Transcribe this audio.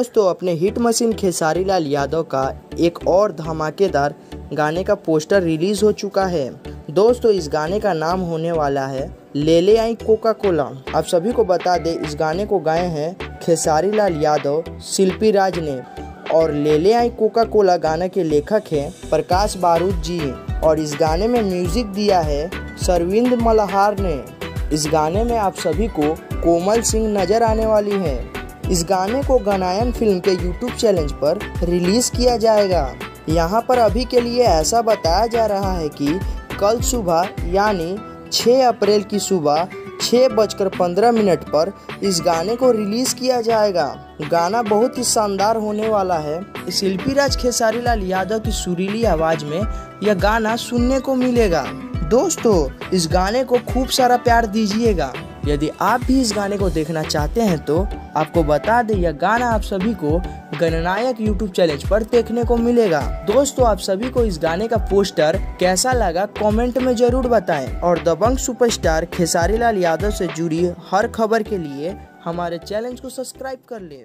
दोस्तों, अपने hit machine Khesari Lal Yadav का एक और धमाकेदार गाने का पोस्टर रिलीज हो चुका है। दोस्तों, इस गाने का नाम होने वाला है ले ले आई कोका कोला। आप सभी को बता दें, इस गाने को गाए हैं खेसारी लाल यादव, शिल्पी राज ने, और ले ले आई कोका कोला गाने के लेखक हैं प्रकाश बारूद जी, और इस गाने में म्यूजिक दिया है सरविंद मल्हार ने। इस गाने में आप सभी को कोमल सिंह नजर आने वाली है। इस गाने को गनायन फिल्म के यूट्यूब चैनल पर रिलीज किया जाएगा। यहाँ पर अभी के लिए ऐसा बताया जा रहा है कि कल सुबह यानी 6 अप्रैल की सुबह 6:15 पर इस गाने को रिलीज किया जाएगा। गाना बहुत ही शानदार होने वाला है। शिल्पी राज खेसारी लाल यादव की सुरीली आवाज में यह गाना सुनने को मिलेगा। दोस्तों, इस गाने को खूब सारा प्यार दीजिएगा। यदि आप भी इस गाने को देखना चाहते हैं तो आपको बता दें, यह गाना आप सभी को गणनायक यूट्यूब चैनल पर देखने को मिलेगा। दोस्तों, आप सभी को इस गाने का पोस्टर कैसा लगा कमेंट में जरूर बताएं, और दबंग सुपरस्टार खेसारी लाल यादव से जुड़ी हर खबर के लिए हमारे चैनल को सब्सक्राइब कर ले।